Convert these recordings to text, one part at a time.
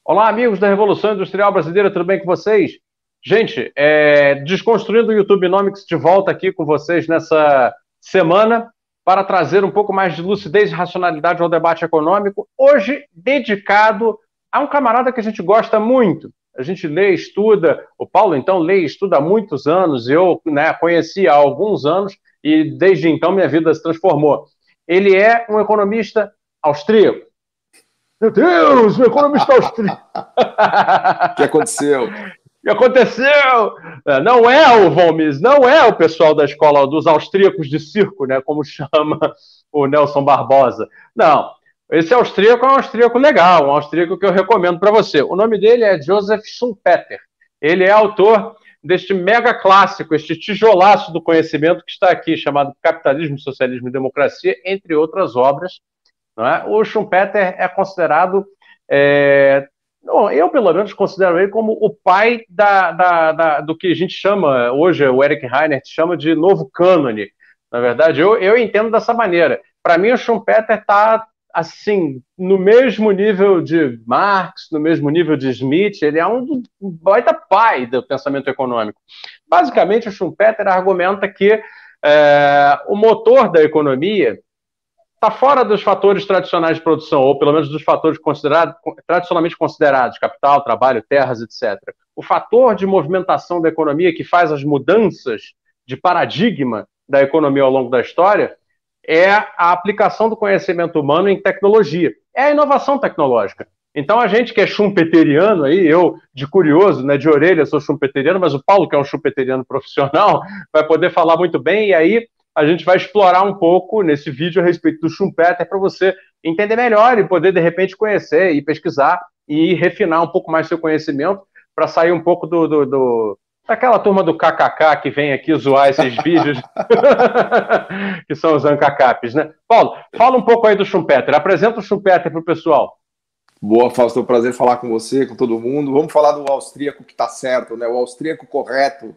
Olá, amigos da Revolução Industrial Brasileira, tudo bem com vocês? Gente, Desconstruindo o YouTubenomics de volta aqui com vocês nessa semana para trazer um pouco mais de lucidez e racionalidade ao debate econômico, hoje dedicado a um camarada que a gente gosta muito. A gente lê, estuda, o Paulo então lê e estuda há muitos anos, eu conheci há alguns anos e desde então minha vida se transformou. Ele é um economista austríaco. Meu Deus, o economista austríaco. O que aconteceu? O que aconteceu? Não é o Von Mises, não é o pessoal da escola dos austríacos de circo, né, como chama o Nelson Barbosa. Não, esse austríaco é um austríaco legal, um austríaco que eu recomendo para você. O nome dele é Joseph Schumpeter. Ele é autor deste mega clássico, este tijolaço do conhecimento que está aqui, chamado Capitalismo, Socialismo e Democracia, entre outras obras. Não é? O Schumpeter é considerado, eu pelo menos considero ele como o pai do que a gente chama, hoje o Eric Reinert chama de novo cânone. Na verdade, eu entendo dessa maneira. Para mim, o Schumpeter está assim, no mesmo nível de Marx, no mesmo nível de Smith, ele é um baita pai do pensamento econômico. Basicamente, o Schumpeter argumenta que o motor da economia está fora dos fatores tradicionais de produção, ou pelo menos dos fatores tradicionalmente considerados, capital, trabalho, terras, etc. O fator de movimentação da economia que faz as mudanças de paradigma da economia ao longo da história é a aplicação do conhecimento humano em tecnologia. É a inovação tecnológica. Então, a gente que é schumpeteriano, aí, eu, de curioso, né, de orelha, sou schumpeteriano, mas o Paulo, que é um schumpeteriano profissional, vai poder falar muito bem, e aí a gente vai explorar um pouco nesse vídeo a respeito do Schumpeter para você entender melhor e poder, de repente, conhecer e pesquisar e refinar um pouco mais seu conhecimento para sair um pouco daquela turma do KKK que vem aqui zoar esses vídeos, que são os ANCACAPs, né? Paulo, fala um pouco aí do Schumpeter, apresenta o Schumpeter para o pessoal. Boa, Fausto, é um prazer falar com você, com todo mundo. Vamos falar do austríaco que está certo, né? O austríaco correto,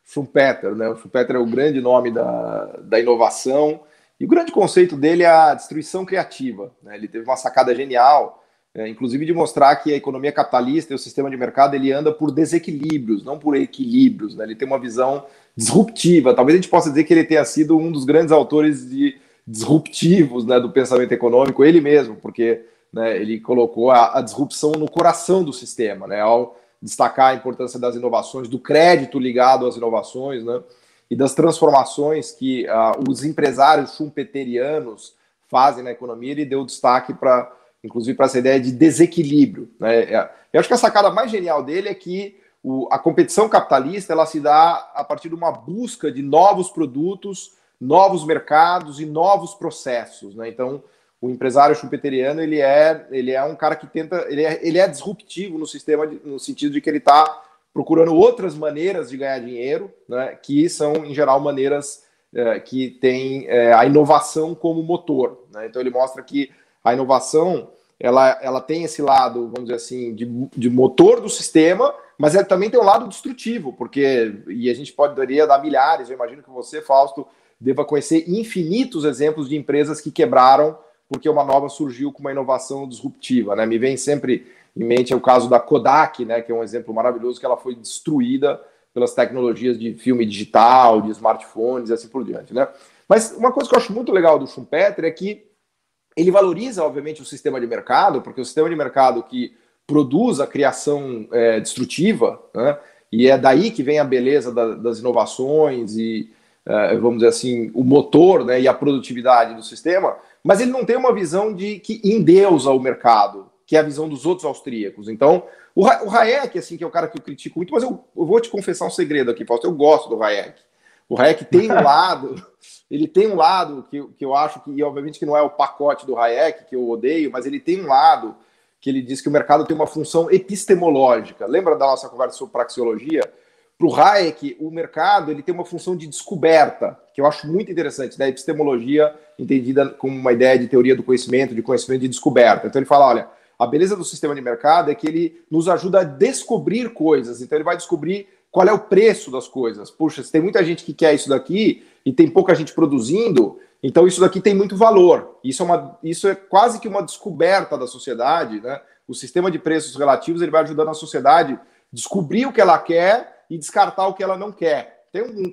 Schumpeter, né? O Schumpeter é o grande nome da inovação e o grande conceito dele é a destruição criativa, né? Ele teve uma sacada genial, inclusive de mostrar que a economia capitalista e o sistema de mercado ele anda por desequilíbrios, não por equilíbrios, né? Ele tem uma visão disruptiva. Talvez a gente possa dizer que ele tenha sido um dos grandes autores disruptivos, né, do pensamento econômico, ele mesmo, porque, né, ele colocou a disrupção no coração do sistema, né, ao destacar a importância das inovações, do crédito ligado às inovações, né, e das transformações que os empresários schumpeterianos fazem na economia. Ele deu destaque inclusive para essa ideia de desequilíbrio, né. Eu acho que a sacada mais genial dele é que a competição capitalista ela se dá a partir de uma busca de novos produtos, novos mercados e novos processos, né. Então, o empresário schumpeteriano ele é um cara que tenta, ele é disruptivo no sistema, no sentido de que ele está procurando outras maneiras de ganhar dinheiro, né, que são, em geral, maneiras que têm a inovação como motor, né. Então ele mostra que a inovação ela tem esse lado, vamos dizer assim, de motor do sistema, mas ela também tem um lado destrutivo, e a gente poderia dar milhares, eu imagino que você, Fausto, deva conhecer infinitos exemplos de empresas que quebraram porque uma nova surgiu com uma inovação disruptiva, né? Me vem sempre em mente o caso da Kodak, né, que é um exemplo maravilhoso, que ela foi destruída pelas tecnologias de filme digital, de smartphones e assim por diante, né? Mas uma coisa que eu acho muito legal do Schumpeter é que ele valoriza, obviamente, o sistema de mercado, porque o sistema de mercado que produz a criação destrutiva, né, e é daí que vem a beleza das inovações e, vamos dizer assim, o motor, né, e a produtividade do sistema, mas ele não tem uma visão de que endeusa o mercado, que é a visão dos outros austríacos. Então, o Hayek, assim, que é o cara que eu critico muito, mas eu vou te confessar um segredo aqui, Fausto, eu gosto do Hayek. O Hayek tem um lado, ele tem um lado que eu acho que, obviamente, que não é o pacote do Hayek, que eu odeio, mas ele tem um lado que ele diz que o mercado tem uma função epistemológica. Lembra da nossa conversa sobre praxeologia? Para o Hayek, o mercado ele tem uma função de descoberta, que eu acho muito interessante, né? Epistemologia entendida como uma ideia de teoria do conhecimento, de conhecimento de descoberta. Então ele fala, olha, a beleza do sistema de mercado é que ele nos ajuda a descobrir coisas. Então ele vai descobrir qual é o preço das coisas. Puxa, se tem muita gente que quer isso daqui e tem pouca gente produzindo, então isso daqui tem muito valor. Isso é quase que uma descoberta da sociedade, né? O sistema de preços relativos ele vai ajudando a sociedade a descobrir o que ela quer e descartar o que ela não quer.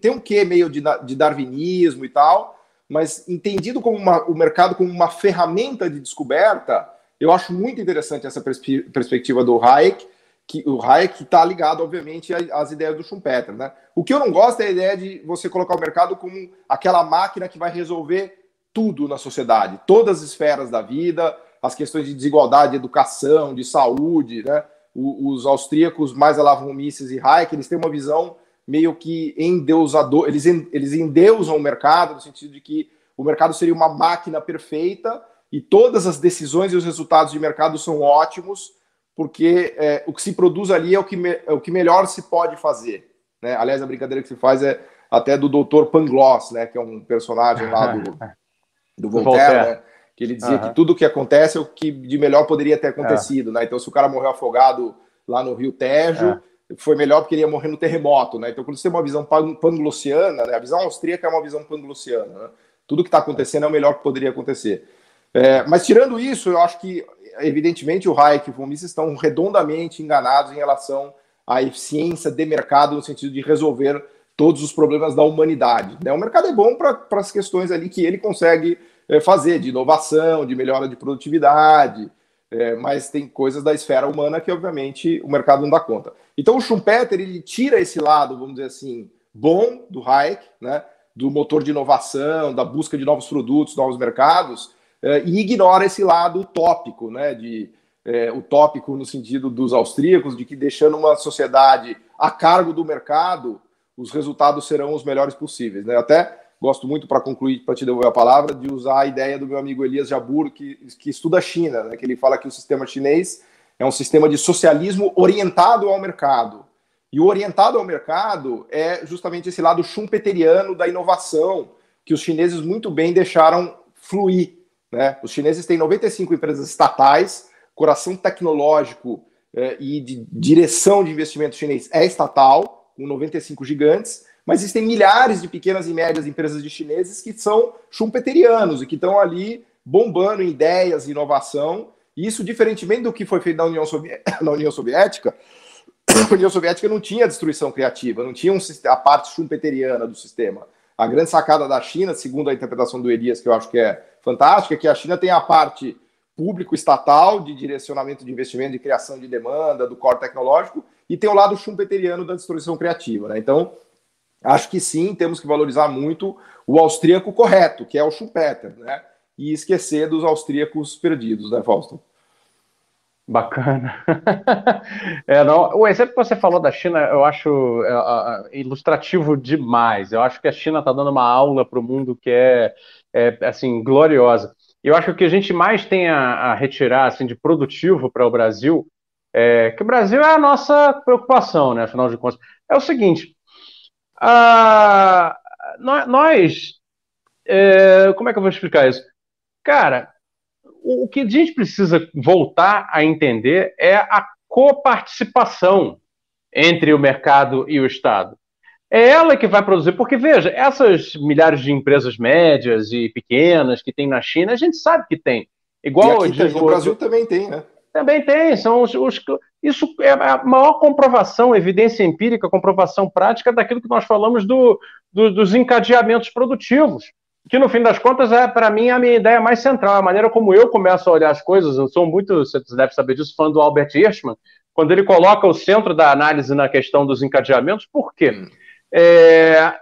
Tem um quê meio de darwinismo e tal, mas entendido como o mercado como uma ferramenta de descoberta, eu acho muito interessante essa perspectiva do Hayek, que o Hayek está ligado, obviamente, às ideias do Schumpeter, né? O que eu não gosto é a ideia de você colocar o mercado como aquela máquina que vai resolver tudo na sociedade, todas as esferas da vida, as questões de desigualdade, de educação, de saúde, né? Os austríacos mais Alavromices e Hayek, eles têm uma visão meio que endeusador, eles endeusam o mercado, no sentido de que o mercado seria uma máquina perfeita e todas as decisões e os resultados de mercado são ótimos, porque o que se produz ali é o que melhor se pode fazer, né? Aliás, a brincadeira que se faz é até do Dr. Pangloss, né? Que é um personagem lá do Voltaire, né? Que ele dizia que tudo o que acontece é o que de melhor poderia ter acontecido, né? Então, se o cara morreu afogado lá no Rio Tejo, foi melhor porque ele ia morrer no terremoto, né? Então, quando você tem uma visão panglossiana, né? A visão austríaca é uma visão panglossiana, né? Tudo que está acontecendo é o melhor que poderia acontecer. Mas, tirando isso, eu acho que, evidentemente, o Hayek e o von Mises estão redondamente enganados em relação à eficiência de mercado, no sentido de resolver todos os problemas da humanidade, né? O mercado é bom para as questões ali que ele consegue fazer, de inovação, de melhora de produtividade, mas tem coisas da esfera humana que, obviamente, o mercado não dá conta. Então, o Schumpeter, ele tira esse lado, vamos dizer assim, bom do Hayek, né, do motor de inovação, da busca de novos produtos, novos mercados, e ignora esse lado utópico, né, utópico no sentido dos austríacos, de que deixando uma sociedade a cargo do mercado, os resultados serão os melhores possíveis, né? Até gosto muito, para concluir, para te devolver a palavra, de usar a ideia do meu amigo Elias Jabbour, que estuda a China, né? Que ele fala que o sistema chinês é um sistema de socialismo orientado ao mercado. E o orientado ao mercado é justamente esse lado schumpeteriano da inovação, que os chineses muito bem deixaram fluir, né? Os chineses têm 95 empresas estatais, coração tecnológico e de direção de investimento chinês é estatal, com 95 gigantes, mas existem milhares de pequenas e médias empresas de chineses que são schumpeterianos e que estão ali bombando em ideias e inovação. E isso, diferentemente do que foi feito na União Soviética, a União Soviética não tinha destruição criativa, não tinha a parte schumpeteriana do sistema. A grande sacada da China, segundo a interpretação do Elias, que eu acho que é fantástica, é que a China tem a parte público-estatal de direcionamento de investimento, de criação de demanda, do core tecnológico, e tem o lado schumpeteriano da destruição criativa, né? Então, acho que sim, temos que valorizar muito o austríaco correto, que é o Schumpeter, né? E esquecer dos austríacos perdidos, né, Fausto? Bacana. O exemplo que você falou da China, eu acho ilustrativo demais. Eu acho que a China está dando uma aula para o mundo que assim, gloriosa. Eu acho que o que a gente mais tem a retirar assim, de produtivo para o Brasil, que o Brasil é a nossa preocupação, né, afinal de contas, é o seguinte: nós, como é que eu vou explicar isso? Cara, o que a gente precisa voltar a entender é a coparticipação entre o mercado e o Estado. É ela que vai produzir, porque, veja, essas milhares de empresas médias e pequenas que tem na China, a gente sabe que tem. Igual e aqui no Brasil também tem, né? Também tem, isso é a maior comprovação, evidência empírica, comprovação prática daquilo que nós falamos dos encadeamentos produtivos, que no fim das contas para mim, a minha ideia mais central, a maneira como eu começo a olhar as coisas. Eu sou muito, você deve saber disso, fã do Albert Hirschman, quando ele coloca o centro da análise na questão dos encadeamentos. Por quê?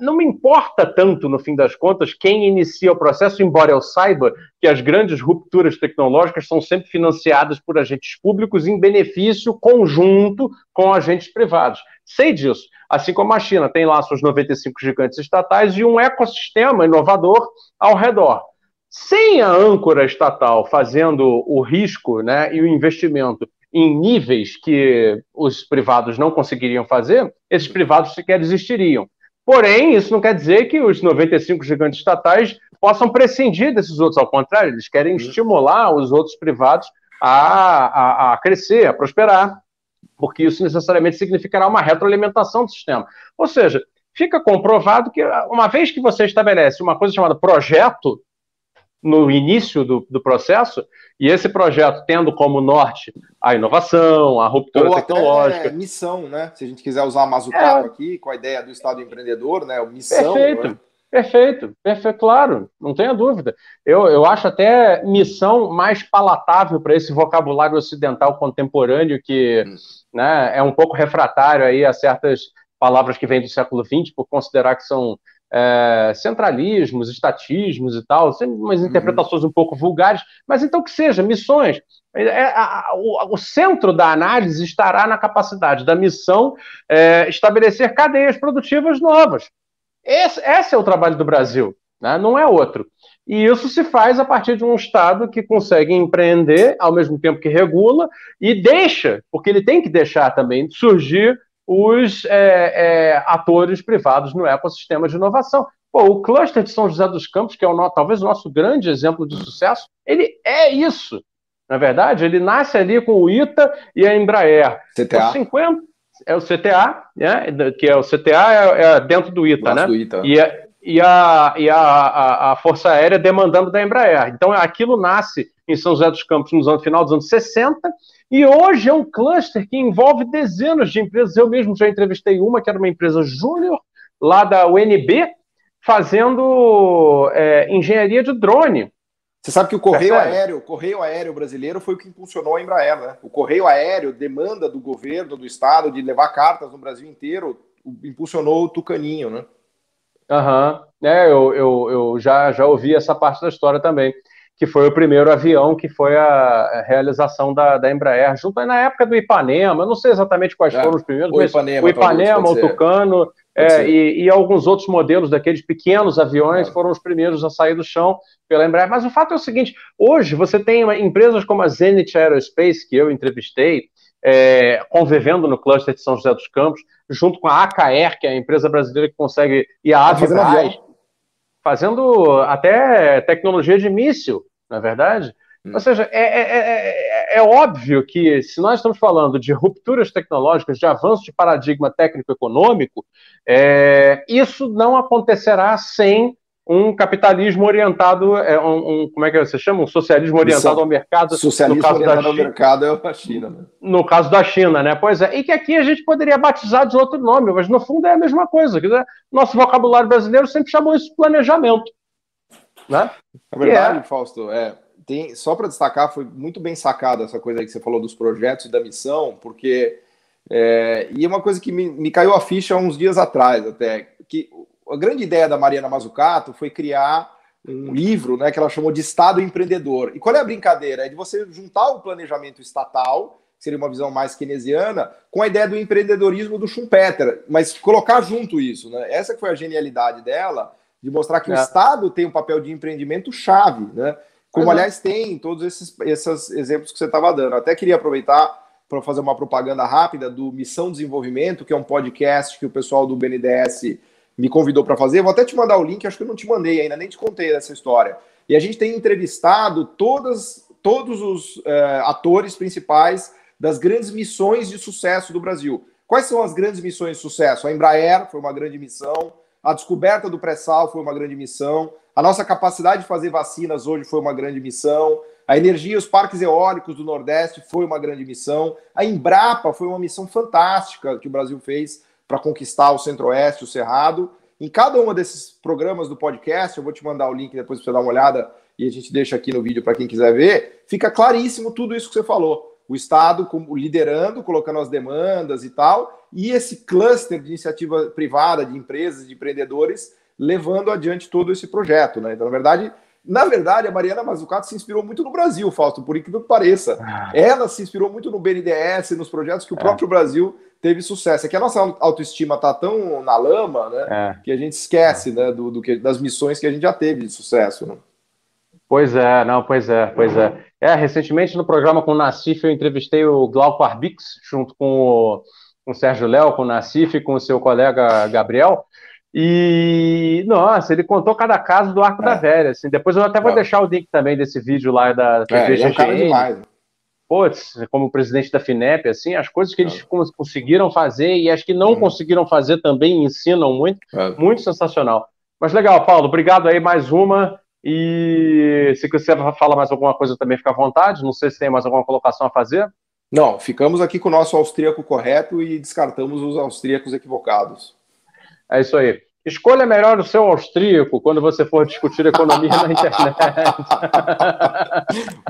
Não me importa tanto, no fim das contas, quem inicia o processo, embora eu saiba que as grandes rupturas tecnológicas são sempre financiadas por agentes públicos em benefício conjunto com agentes privados. Sei disso. Assim como a China tem lá seus 95 gigantes estatais e um ecossistema inovador ao redor. Sem a âncora estatal fazendo o risco, né, e o investimento em níveis que os privados não conseguiriam fazer, esses privados sequer existiriam. Porém, isso não quer dizer que os 95 gigantes estatais possam prescindir desses outros. Ao contrário, eles querem estimular os outros privados a crescer, a prosperar, porque isso necessariamente significará uma retroalimentação do sistema. Ou seja, fica comprovado que, uma vez que você estabelece uma coisa chamada projeto, no início do processo, e esse projeto tendo como norte a inovação, a ruptura tecnológica. Até missão, né? Se a gente quiser usar Mazzucato aqui, com a ideia do Estado empreendedor, né? Missão. Perfeito, né? perfeito, claro, não tenha dúvida. Eu acho até missão mais palatável para esse vocabulário ocidental contemporâneo que né, é um pouco refratário aí a certas palavras que vêm do século XX, por considerar que são centralismos, estatismos e tal, umas interpretações um pouco vulgares, mas então que seja, missões. O centro da análise estará na capacidade da missão estabelecer cadeias produtivas novas. Esse é o trabalho do Brasil, né? Não é outro. E isso se faz a partir de um Estado que consegue empreender, ao mesmo tempo que regula, e deixa, porque ele tem que deixar também, surgir os atores privados no ecossistema de inovação. Pô, o cluster de São José dos Campos, que é talvez o nosso grande exemplo de sucesso, ele é isso. Na verdade, ele nasce ali com o ITA e a Embraer. CTA. É o CTA, né? Que é o CTA dentro do ITA, né? Do ITA. E a Força Aérea demandando da Embraer. Então, aquilo nasce em São José dos Campos no final dos anos 60, e hoje é um cluster que envolve dezenas de empresas. Eu mesmo já entrevistei uma, que era uma empresa júnior, lá da UNB, fazendo engenharia de drone. Você sabe que o Correio Aéreo brasileiro foi o que impulsionou a Embraer, né? O Correio Aéreo, demanda do governo, do Estado, de levar cartas no Brasil inteiro, impulsionou o Tucaninho, né? Eu já ouvi essa parte da história também, que foi o primeiro avião que foi a realização da Embraer, junto na época do Ipanema, eu não sei exatamente quais foram os primeiros, mas o Ipanema, o Tucano, e alguns outros modelos daqueles pequenos aviões foram os primeiros a sair do chão pela Embraer. Mas o fato é o seguinte, hoje você tem empresas como a Zenith Aerospace, que eu entrevistei, convivendo no cluster de São José dos Campos, junto com a AKR, que é a empresa brasileira que consegue, e a Avibraz, fazendo até tecnologia de míssil, não é verdade? Ou seja, é óbvio que se nós estamos falando de rupturas tecnológicas, de avanço de paradigma técnico-econômico, isso não acontecerá sem um capitalismo orientado, como é que você chama? Um socialismo orientado ao mercado. Socialismo orientado ao mercado é a China, né? No caso da China, né? Pois é. E que aqui a gente poderia batizar de outro nome, mas no fundo é a mesma coisa. Quer dizer, nosso vocabulário brasileiro sempre chamou isso de planejamento. Né? É verdade, Fausto. Só para destacar, foi muito bem sacada essa coisa aí que você falou dos projetos e da missão, porque e uma coisa que me caiu a ficha uns dias atrás até, que a grande ideia da Mariana Mazzucato foi criar um livro, né, que ela chamou de Estado Empreendedor. E qual é a brincadeira? É de você juntar o planejamento estatal, que seria uma visão mais keynesiana, com a ideia do empreendedorismo do Schumpeter, mas colocar junto isso, né? Essa que foi a genialidade dela, de mostrar que o Estado tem um papel de empreendimento chave, né? Como, aliás, tem todos esses exemplos que você estava dando. Até queria aproveitar para fazer uma propaganda rápida do Missão Desenvolvimento, que é um podcast que o pessoal do BNDES me convidou para fazer. Vou até te mandar o link, acho que eu não te mandei ainda, nem te contei dessa história. E a gente tem entrevistado todos os atores principais das grandes missões de sucesso do Brasil. Quais são as grandes missões de sucesso? A Embraer foi uma grande missão, a descoberta do pré-sal foi uma grande missão, a nossa capacidade de fazer vacinas hoje foi uma grande missão, a energia e os parques eólicos do Nordeste foi uma grande missão, a Embrapa foi uma missão fantástica que o Brasil fez para conquistar o Centro-Oeste, o Cerrado. Em cada um desses programas do podcast, eu vou te mandar o link depois para você dar uma olhada e a gente deixa aqui no vídeo para quem quiser ver, fica claríssimo tudo isso que você falou. O Estado liderando, colocando as demandas e tal, e esse cluster de iniciativa privada, de empresas, de empreendedores, levando adiante todo esse projeto, né? Então, na verdade, a Mariana Mazzucato se inspirou muito no Brasil, Fausto, por incrível que pareça. Ela se inspirou muito no BNDES, nos projetos que o próprio Brasil teve sucesso. É que a nossa autoestima está tão na lama, né, que a gente esquece, né, das missões que a gente já teve de sucesso, né? Pois é. Recentemente no programa com o Nassif eu entrevistei o Glauco Arbix, junto com o Sérgio Léo, com o Nassif e com o seu colega Gabriel, e, nossa, ele contou cada caso do Arco da Velha, assim. Depois eu até vou deixar o link também desse vídeo lá da TV é um cara demais. Putz, como presidente da FINEP, assim, as coisas que eles conseguiram fazer e as que não conseguiram fazer também ensinam muito, muito sensacional. Mas legal, Paulo, obrigado aí mais uma. E se você falar mais alguma coisa também, fica à vontade. Não sei se tem mais alguma colocação a fazer. Não, ficamos aqui com o nosso austríaco correto e descartamos os austríacos equivocados. É isso aí. Escolha melhor o seu austríaco quando você for discutir economia na internet.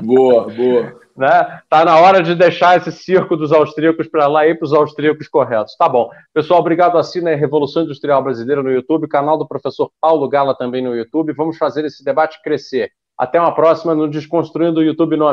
Boa, boa. Né? Tá na hora de deixar esse circo dos austríacos para lá e ir para os austríacos corretos. Tá bom. Pessoal, obrigado. Assina a Revolução Industrial Brasileira no YouTube, canal do professor Paulo Gala também no YouTube. Vamos fazer esse debate crescer. Até uma próxima no Desconstruindo o YouTube Nome.